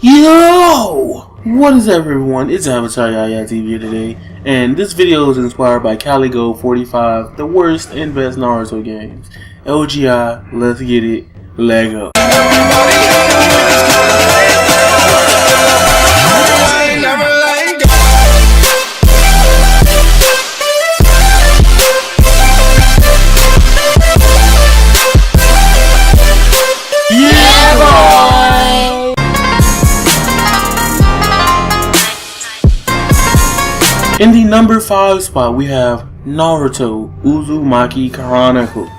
Yo! What is up, everyone? It's Avatar Yaya TV today, and this video is inspired by Caligo45, the worst and best Naruto games. LGI, let's get it, Lego. In the number 5 spot, we have Naruto Uzumaki Chronicle.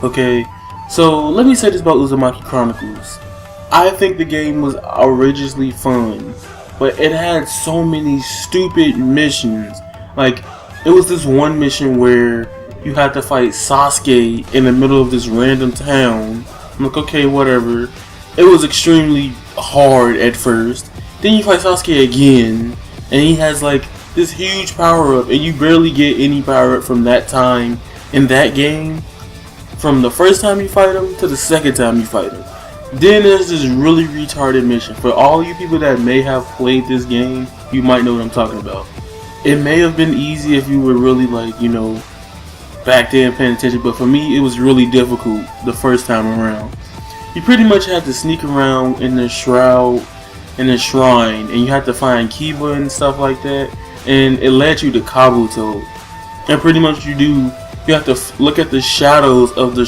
Okay, so let me say this about Uzumaki Chronicles. I think the game was outrageously fun, but it had so many stupid missions. Like, it was this one mission where you had to fight Sasuke in the middle of this random town. I'm like, okay, whatever. It was extremely hard at first. Then you fight Sasuke again, and he has like this huge power up, and you barely get any power up from that time in that game, from the first time you fight him to the second time you fight him. Then there's this really retarded mission. For all you people that may have played this game, you might know what I'm talking about. It may have been easy if you were really like, you know, back then paying attention, but for me it was really difficult the first time around. You pretty much had to sneak around in the shroud, in the shrine, and you had to find Kiba and stuff like that. And it led you to Kabuto, and pretty much you have to look at the shadows of the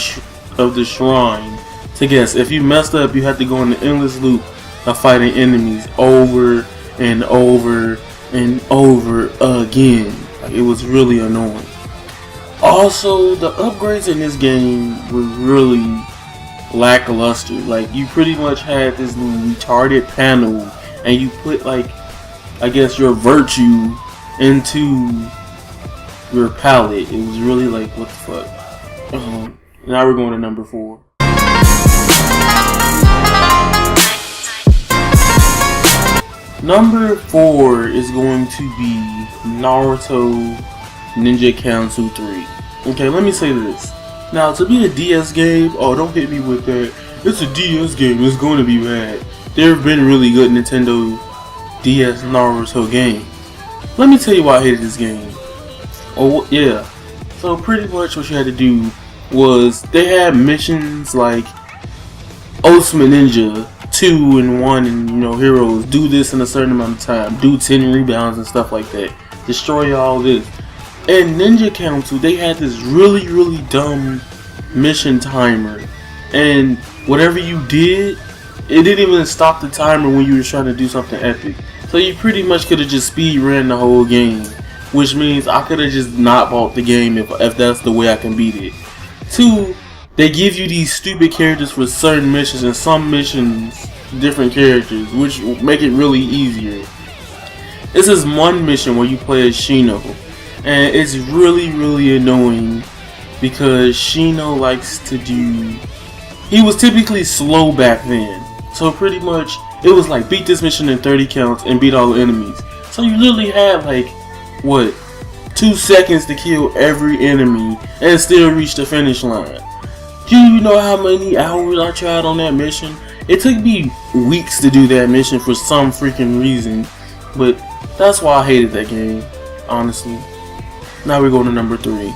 shrine to guess. If you messed up, you had to go in the endless loop of fighting enemies over and over and over again. Like, it was really annoying. Also, the upgrades in this game were really lackluster. Like, you pretty much had this retarded panel, and you put, like, I guess, your virtue into your palette. It was really like, what the fuck. Now we're going to number 4. Number 4 is going to be Naruto Ninja Council 3. Okay, let me say this. Now, to be a DS game, oh, don't hit me with that. It's a DS game, it's going to be bad. There have been really good Nintendo DS Naruto game. Let me tell you why I hated this game. Oh yeah, so pretty much what you had to do was, they had missions like Ultimate Ninja 2 and 1, and you know, heroes do this in a certain amount of time, do 10 rebounds and stuff like that, destroy all this. And Ninja Council, they had this really dumb mission timer, and whatever you did, it didn't even stop the timer when you were trying to do something epic. So you pretty much could have just speed ran the whole game, which means I could have just not bought the game if that's the way I can beat it. 2, they give you these stupid characters for certain missions, and some missions different characters, which make it really easier. This is one mission where you play as Shino, and it's really annoying because Shino likes to do... He was typically slow back then. So pretty much, it was like, beat this mission in 30 counts and beat all the enemies. So you literally had like, what, 2 seconds to kill every enemy and still reach the finish line. Do you know how many hours I tried on that mission? It took me weeks to do that mission for some freaking reason. But that's why I hated that game, honestly. Now we're going to number 3.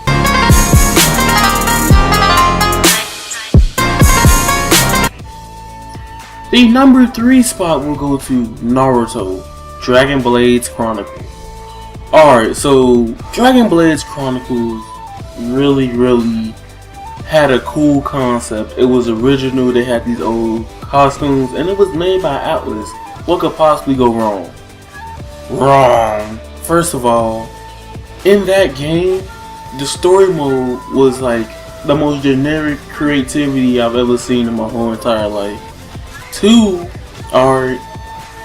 The number 3 spot will go to Naruto Dragon Blades Chronicle. Alright, so Dragon Blades Chronicles really had a cool concept. It was original, they had these old costumes, and it was made by Atlas. What could possibly go wrong? Wrong! First of all, in that game, the story mode was like the most generic creativity I've ever seen in my whole entire life. 2 are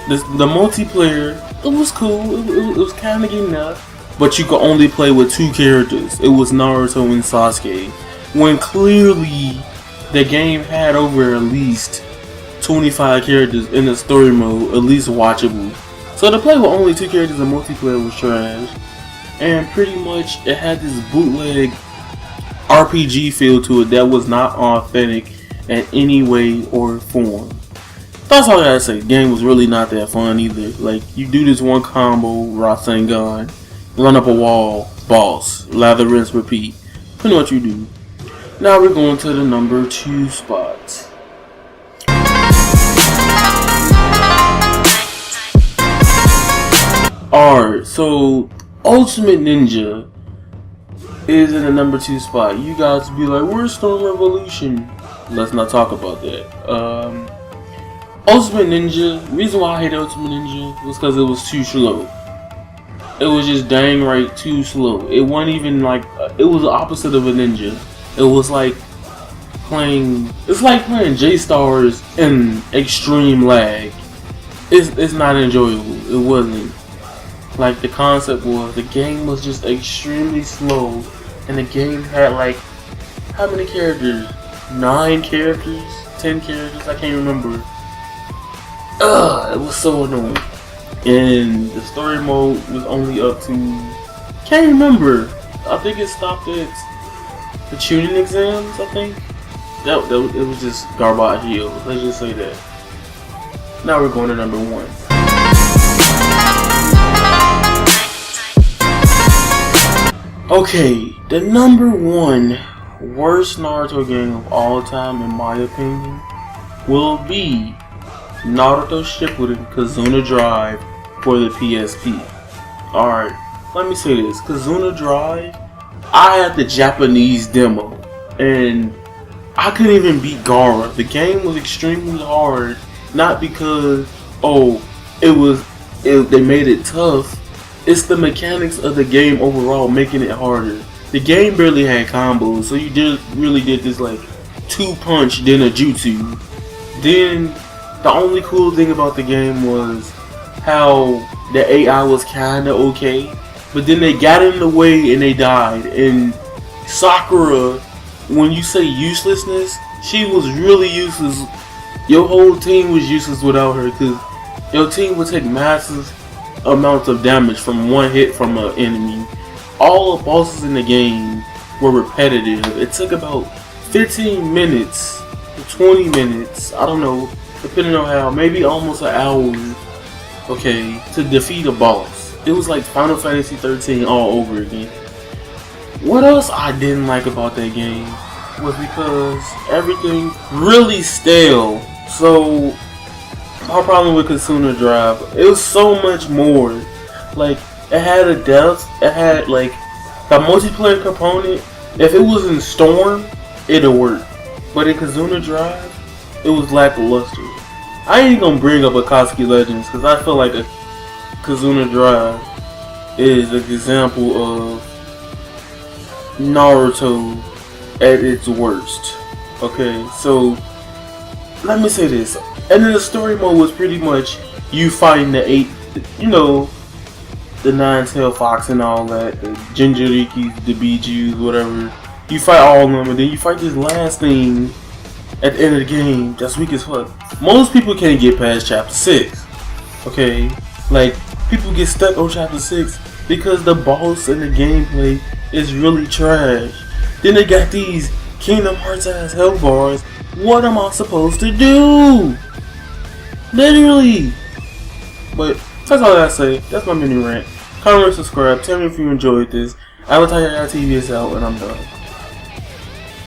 the multiplayer. It was cool. It was kind of getting up, but you could only play with 2 characters. It was Naruto and Sasuke, when clearly the game had over at least 25 characters in the story mode, at least watchable. So to play with only 2 characters in multiplayer was trash, and pretty much it had this bootleg RPG feel to it that was not authentic in any way or form. that's all I gotta say. The game was really not that fun either. Like, you do this one combo, Rasengan, run up a wall, boss, lather, rinse, repeat. Pretty much you do. Now we're going to the number 2 spot. Alright, so Ultimate Ninja is in the number 2 spot. You guys be like, where's Storm Revolution? Let's not talk about that. Ultimate Ninja, reason why I hate Ultimate Ninja was because it was too slow. It was just dang right too slow. It wasn't even like, it was the opposite of a ninja. It was like playing, it's like playing J-Stars in extreme lag. It's not enjoyable. It wasn't. Like, the concept was, the game was just extremely slow, and the game had like, how many characters? 9 characters? 10 characters? I can't remember. It was so annoying. And the story mode was only up to, can't remember. I think it stopped at the tuning exams, I think. It was just garbage heels. Let's just say that. Now we're going to number 1. Okay, the number 1 worst Naruto game of all time, in my opinion, will be Naruto Shippuden Kazuna Drive for the PSP. Alright, let me say this. Kazuna Drive, I had the Japanese demo, and I couldn't even beat Gaara. The game was extremely hard, not because, they made it tough. It's the mechanics of the game overall making it harder. The game barely had combos, so you really did this like 2-punch, then a jutsu. Then the only cool thing about the game was how the AI was kinda okay, but then they got in the way and they died. And Sakura, when you say uselessness, she was really useless. Your whole team was useless without her, because your team would take massive amounts of damage from one hit from an enemy. All the bosses in the game were repetitive. It took about 15 minutes to 20 minutes, I don't know, depending on how, maybe almost an hour, okay, to defeat a boss. It was like Final Fantasy 13 all over again. What else I didn't like about that game was because everything really stale. So my problem with Kazuna Drive, it was so much more. Like, it had a depth, it had like the multiplayer component. If it was in Storm, it'll work. But in Kazuna Drive, it was lackluster. I ain't gonna bring up Akatsuki Legends because I feel like a Kazuna Drive is an example of Naruto at its worst. Okay, so let me say this. And then the story mode was pretty much you fighting the 8, the 9-tailed fox and all that, the Jinjurikis, the Bijus, whatever. You fight all of them, and then you fight this last thing at the end of the game that's weak as fuck. Most people can't get past chapter 6. Okay? Like, people get stuck on chapter 6 because the boss and the gameplay is really trash. Then they got these Kingdom Hearts ass health bars. What am I supposed to do? Literally. But that's all I gotta say. That's my mini rant. Comment, subscribe. Tell me if you enjoyed this. Avatar TV is out, and I'm done.